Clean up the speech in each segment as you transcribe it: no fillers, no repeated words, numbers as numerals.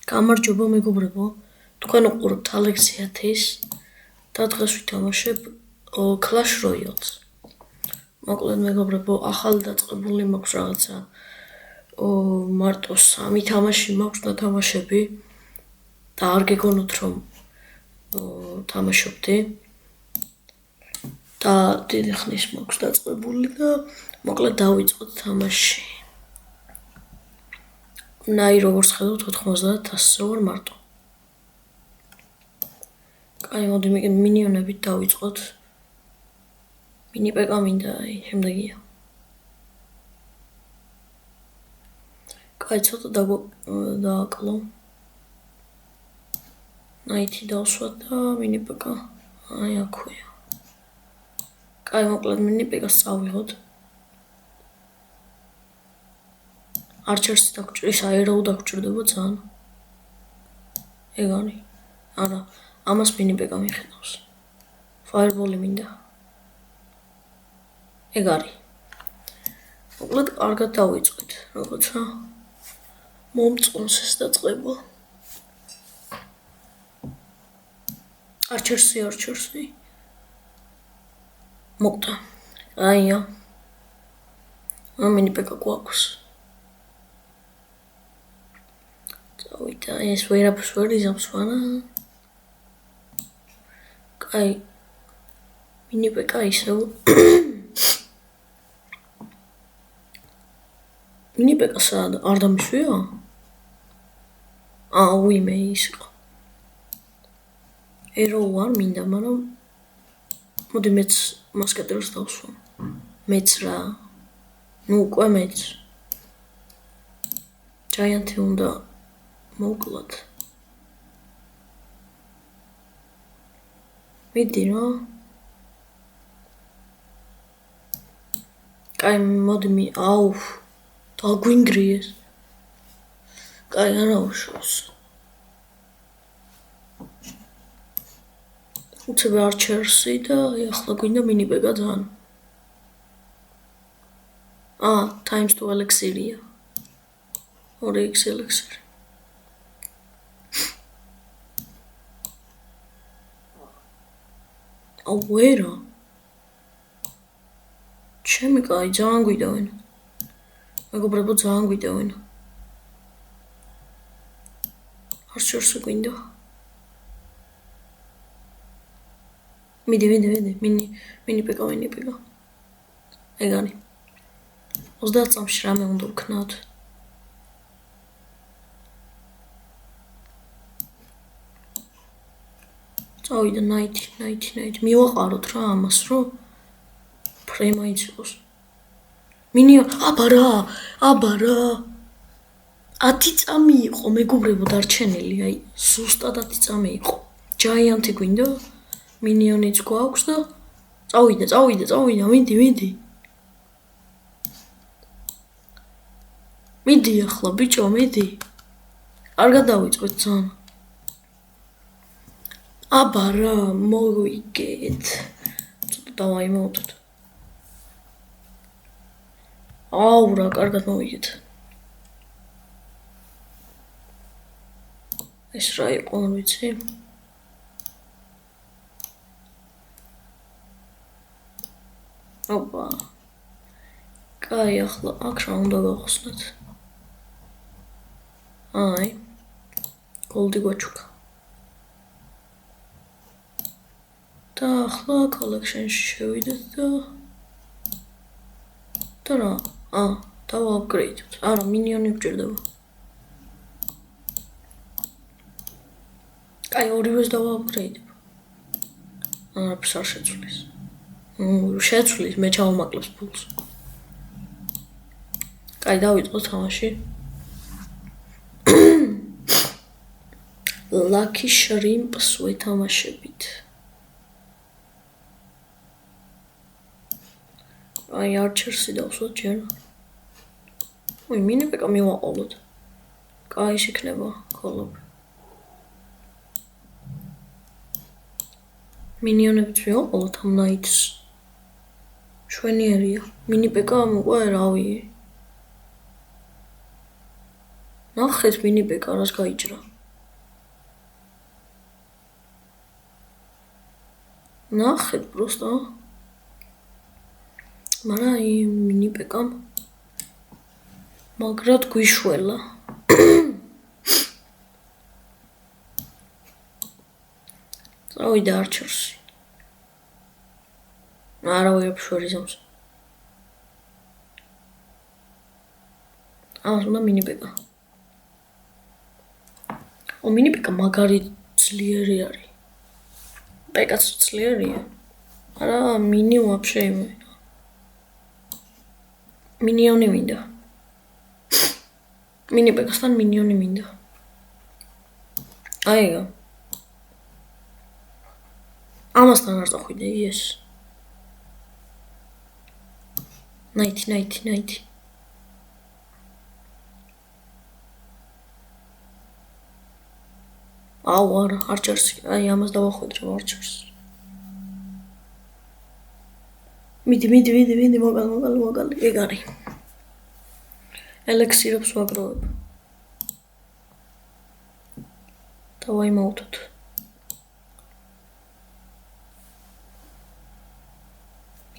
გამარჯობა მეგობრებო, თქვენ უყურებთ ალექსიათის და დღეს ვითამაშებ Clash Royale-ს. მოკლედ მეგობრებო, ახალი დაწყებული მაქვს რაღაცა მარტო 3 თამაში მაქვს დათამაშები და არ გეგონოთ რომ თამაშობდი და დიდი ხნის მაქვს დაწყებული და მოკლედ დავიწყოთ თამაში. ნაი როგორც ხედავთ 90,000-ზე ვარ მარტო. კაი, მოდი მინიონებით დავიწყოთ. მინი პეკა მინდა, შემდეგია. კაი, ცოტა დააკლო. ნაითი დავსვათ და მინი პეკა. აი აქვეა. კაი, მოკლედ მინი პეკას წავიღოთ. არჩერსი დაგჭირს, აეროუ დაგჭირდება ძალიან. ეგ არის. არა, ამას მინი პეკა მიხედავს. ფაერბოლი მინდა. ეგ არის. მოკლედ კარგად დავიწყეთ, როცა მომწონს ეს დაწყება. არჩერსი. მოკტა. აია. მინი პეკა გვაქვს. წავიდა, ეს ვერაფერს ვერ იზამს ვანა. კაი. მინი პეკა ისევ. მინი პეკა სად არ დამიშვია? უიმე ის იყო. ეროუ არ მინდა, მაგრამ მოდი მეც მასკეტერს დავსვამ. მეც რა. ნუ უკვე მეც. ჯაიანთი უნდა მოკლათ. მიდი რა. კაი, მოდი აუ. დაგვინგრიეს. კაი, არა უშავს. უცებ არჩერსი და ახლა გვინდა მინი პეკა ძალიან. times 2 ელექსირია. 2x ელექსირი. ვერა. ჩემი კაი, ძალიან გვიდავენ. მეგობრებო, ძალიან გვიდავენ. არჩერსი გვინდა. მიდი, მინი პეკა. ეგ არის. 30 წამში რამე უნდა ვქნათ. წავიდა ნაითი. მივაყაროთ რა ამას, რომ ფრეიმა იცილოს. მინიონ, აბარა. 10 წამი იყო, მეგობრებო, დარჩენილი, აი, ზუსტად 10 წამი იყო. ჯაიანთი გვინდა, მინიონიც გვაქვს და წავიდა, მიდი. მიდი ახლა, ბიჭო, მიდი. კარგად დავიწყეთ ძალიან. აბარა, მოვიგეთ. ცოტა დავაიმოვოთ. აუ რა, კარგად მოვიგეთ. ეს რა იყო, ვიცი? ოპა. კაი, ახლა აქ რა უნდა გავხსნათ? აი. გოლდი გვაჩუქა. და ახლა collection-ში შევიდეთ და რა? დავაპგრეიდოთ. არა, მინიონი გვჭირდება. კაი, ორივეს დავაპგრეიდებ. არაფერს არ შეცვლის. შეცვლის, მე ჩავამაკლებს ფულს. კაი, დავიწყოთ თამაში. Lucky Shrimps ვეთამაშებით. აი, არჩერსი დავსვათ ჯერ. მინი პეკა მივაყოლოთ. კაი, იქნება კოლობი. მინიონებიც მივაყოლოთ ამ ნაითს. შვენიერია. მინი პეკა მოყვა რავი. ნახეთ მინი პეკა რას გაიჭრა. ნახეთ просто. მაგრამ მინი პეკამ მაგრად გვიშველა. წავიდა არჩევსი. არა ვერაფერს ვერ იზამს. ამას უნდა მინი პეკა. მინი პეკა მაგარი ძლიერი არის. პეკაც ძლიერია. არა მინი ვაფშე იმენა. მინიონი მინდა. მინი პეკასთან მინიონი მინდა. აიგო. ამასთან არ წახვიდე ეს. ნაითი. აუ არა, არჩერსი. აი ამას დავახვედრე არჩერს. მიდი, მოგალი, ეგ არის. ელექსირებს ვაგროვებ. დავაიმოვთოთ.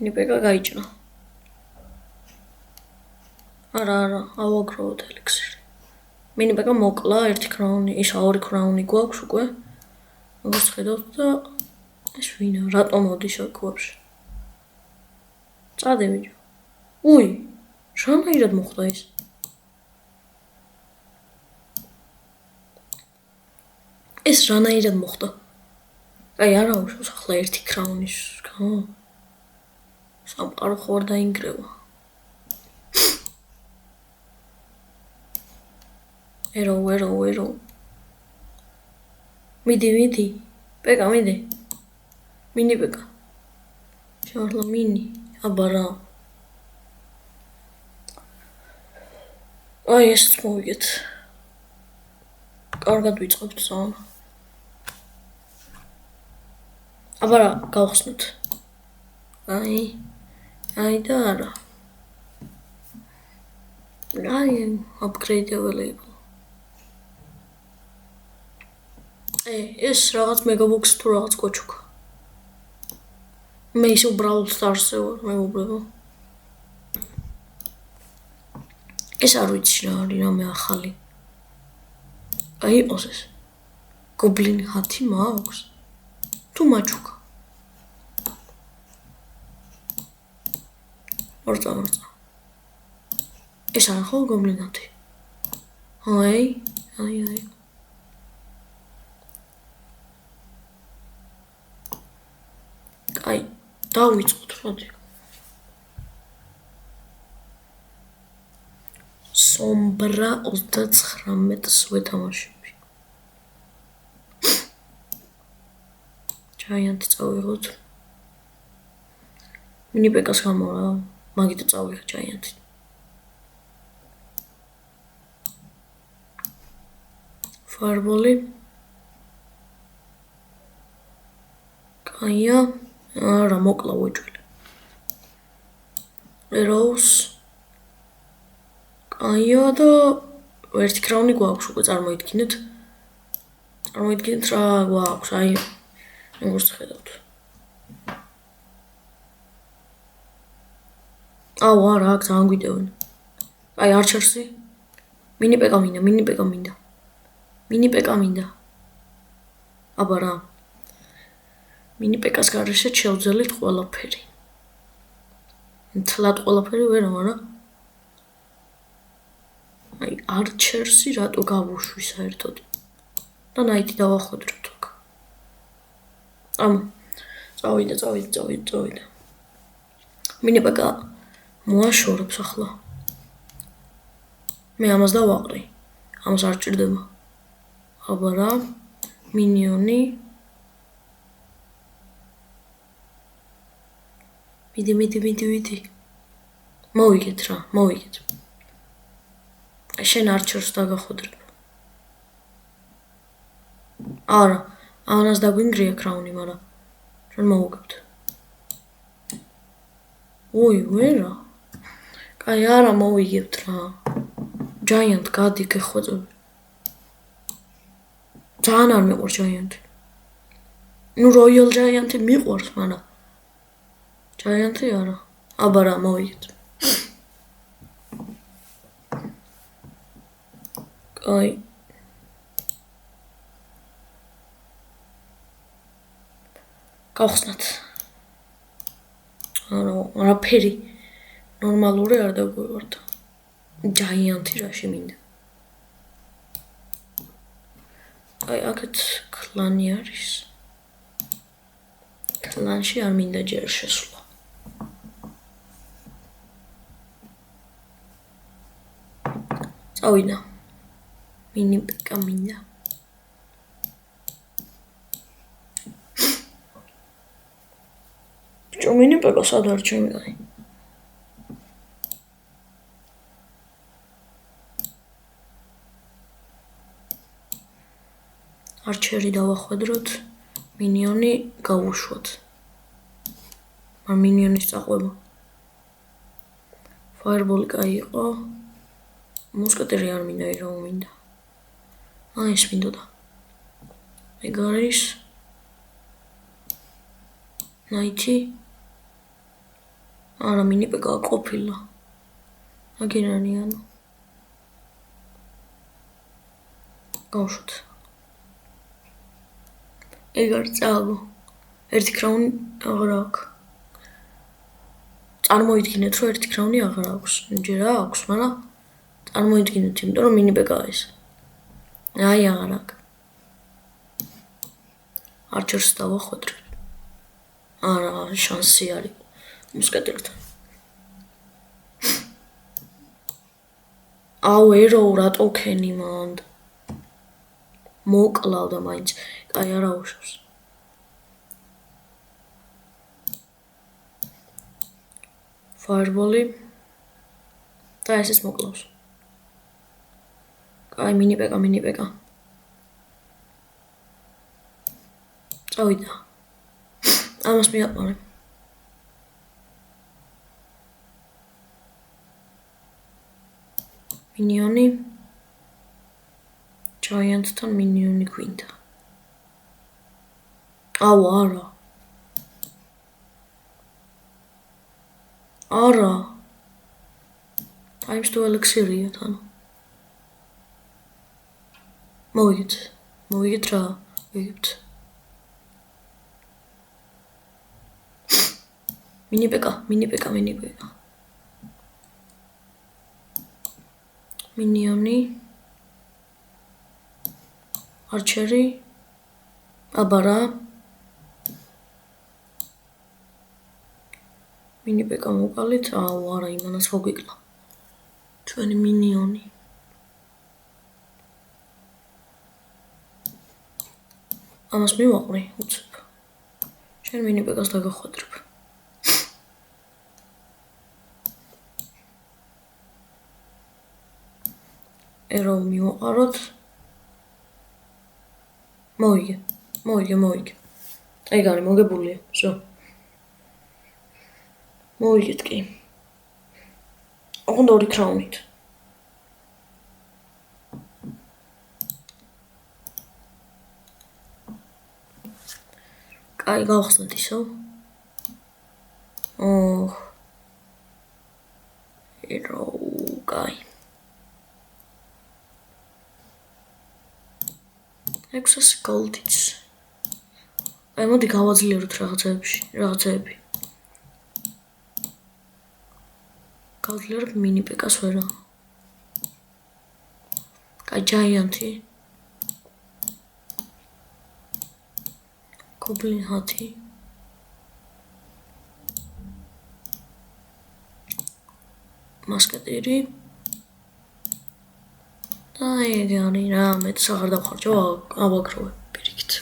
მინი პეკა გაიჭრა. არა, ავაგროვოთ ელექსირი. მინი პეკა მოკლა, 1 კრაუნი, ისა 2 კრაუნი გვაქვს უკვე. როგორც ხედავთ და ეს ვინა, რატომ მოდის აქ ვაფშე? წადე ბიჭო. უი, რანაირად მოხდა ეს? ეს რანაირად მოხდა? აი არა უშავს ახლა 1 კრაუნის, სამყარო ხوار დაინგრევა. ერო. მიდი. პეკა მიდი. მინი პეკა. შევარლა მინი. აბარა. აი ესეც მოვიგეთ. კარგად ვიწყებთ ზონა. აბარა გავხსნით. აი და არა. აი upgrade available. ეს რაღაც მეგაბოქს თუ რაღაც კოჩუკა. მე ისე Brawl Stars-ზე ვარ, მეგობრებო. ეს არ ვიცი რა არის, რამე ახალი. აი იყოს ეს. გობლინი ჰათი მაქვს. თუ მაჩუკა. მორწა. ეს არა ხო გობლინი ჰათი. აი. აი, დავიწყოთ, მოდი. სომბრა 39-ს ვეთამაშები. ჯაიანტი წავიღოთ. მინი პეკას გამო რა, მაგით წავიღე ჯაიანტი. ფარბოლი. კაია. არა, მოკლა ვეჭველი. ეროუს. კაია და 1 კრაუნი გვაქვს უკვე წარმოიდგინეთ. რა გვაქვს, აი როგორც ხედავთ. აუ არა, აქ ძალიან გვიდევენ. აი არჩერსი. მინი პეკა მინდა. აბარა. მინი პეკას გარეშე შევძელით ყველაფერი. თლად ყველაფერი ვერა, მაგრამ აი არჩერსი რატო გავუშვი საერთოდ? და ნაითი დავახვედროთ აქ. წავიდა. მინი პეკა მოაშორებს ახლა. მე ამას დავაყრი. ამას არ ჭირდება. აბარა, მინიონი. მიდი. მოვიგეთ. შენ არჩერს დაგახვედრებ. არა, ამას დაგვინგრია კრაუნი, მაგრამ ჩვენ მოვუგებთ. უი, ვერა. კაი, არა მოვიგებთ რა. ჯაიანტ გადი გეხვეწები. ძალიან არ მეყვარ ჯაიანტი. ნუ როიალ ჯაიანტი მიყვარს, მაგრამ ჯაიანტი არა. აბა რა მოვიგეთ. აი გავხსნათ. არაფერი ნორმალური არ დაგვივარდა. ჯაიანტი რაში მინდა. აი აქეთ კლანი არის. კლანში არ მინდა ჯერ შესვლა. წავიდა. მინი პეკა მინდა. ბიჭო მინი პეკა სად არის ჩემი კაი? არჩერი დავახვედროთ, მინიონი გავუშვოთ. მაგრამ მინიონის წაყვება. ფაერბოლი კაი იყო. მუსკეტერი არ მინდა, ირაო მინდა. ეს მინდოდა. ეგ არის ნაითი. არა მინი პეკა ყოფილა. აგინანიანო. გავშვოთ. ეგ არ წააგო. ერთი კრაუნი აღარ აქვს. წარმოიდგინეთ, რომ ერთი კრაუნი აღარ აქვს. ჯერ აქვს, მაგრამ წარმოიდგინეთ, იმიტომ რომ მინი პეკაა ეს. აი აღარ აქვს. არჩერს დავახვედრებ. არა, შანსი არის მუსკეტერთან. აუ ერო რატო ქენი მანდ. მოკლავდა მაინც. კაი არა უშვებს. ფაერბოლი და ეს მოკლავს. კაი მინი პეკა. წავიდა. ამას მიაყარე. მინიონი ჯაიანტთან მინიონი გვინდა. აუ არა. არა. times 2 ელექსირია თან. მოვიგეთ რა. ვიგებთ. მინი პეკა. მინიონი არჩერი აბარა მინი პეკა მოვყალით. აუ არა იმანას მოგვიკლა. ჩვენი მინიონი. ამას მივაყვრე უცებ. შენ მინი პეკას დაგახვედრებ. ერო მივაყაროთ. მოვიგე. ეგ არის მოგებულია. всё. მოვიგეთ კი. ოღონდ 2 კრაუნით. კაი გავხსნათ ისო. ერო კაი. 600 გოლდიც. აი მოდი გავაძლიეროთ რაღაცები. გავაძლიერებ მინი პეკას ვერა. კაი ჯაიანტი. გობლინ ჰათი. მასკეტერი. და ეგ არის რა, მეც აღარ დავხარჯო, ავაგროვე პირიქით.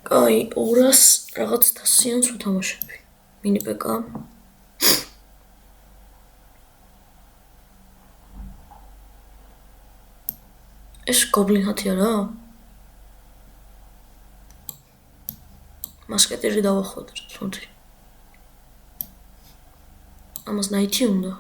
კაი 200 რაღაც დასიანს ვთამაშები. მინი პეკა. ეს გობლინ ჰათი არა? მასკეტერი დავახვედრეთ, მოდი. ამას ნაითი უნდა.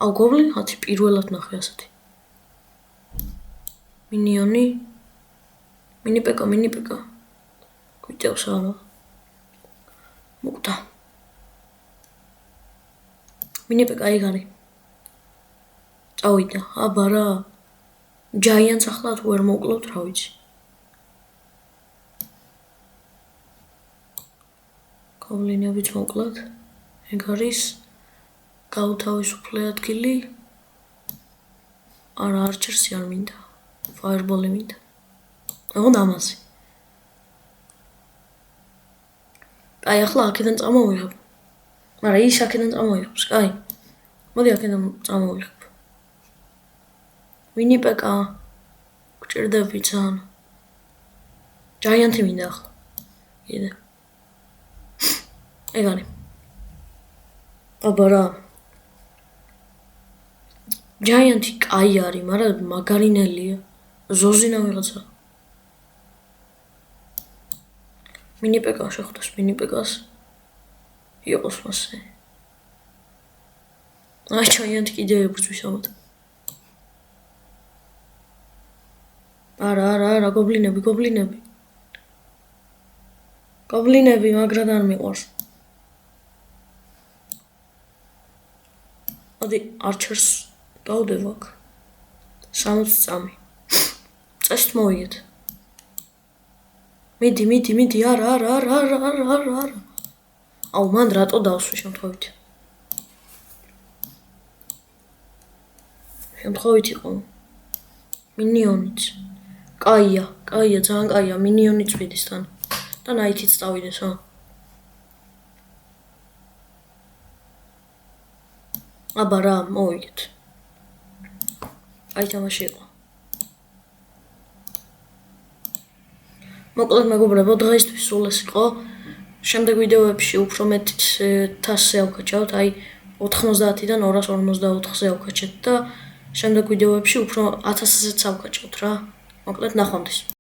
აუ გობლინ ჰათი პირველად ნახე ასეთი. მინიონი მინიპეკა გვიტევს არა მოკდა მინიპეკა ეგ არის წავიდა აბა რა ჯაიანს ახლა თუ ვერ მოკლავთ რა ვიცი გობლინებიც მოკლათ ეგ არის გაუთავისუფლე ადგილი არა არჩერსი არ მინდა ფაიერბოლი მინდა ოღონდ ამაზე აი ახლა აქედან წამოვიღებ მაგრამ ის აქედან წამოიღებს კაი მოდი აქედან წამოვიღებ მინიპეკა გჭირდები ძალიან ჯაიანთი მინდა ახლა კიდე ეგ არის აბა რა ჯაიანთი კაი არის მაგრამ მაგარინელია ზოზინა ვიღაცა მინიპეკა შეხვდეს მინიპეკას იყოს მასე აი ჯაიანთი კიდე ებრძვის ამათ არა გობლინები მაგრად არ მიყვარს მოდი არჩერს გავდევ აქ 60 წამი წესით მოვიგეთ მიდი არა აუ მან რატო დავსვი შემთხვევით იყო მინიონიც კაია ძალიან კაია მინიონიც ვიდის თან და ნაითიც წავიდეს აბა რა მოვიგეთ აი თამაში იყო მოკლედ მეგობრებო დღეისთვის სულ ეს იყო შემდეგ ვიდეოებში უფრო მეტ 1000-ზე ავკაჩავთ აი 90-დან 254-ზე ავკაჩეთ და შემდეგ ვიდეოებში უფრო 1000-ზეც ავკაჩავთ რა მოკლედ ნახვამდის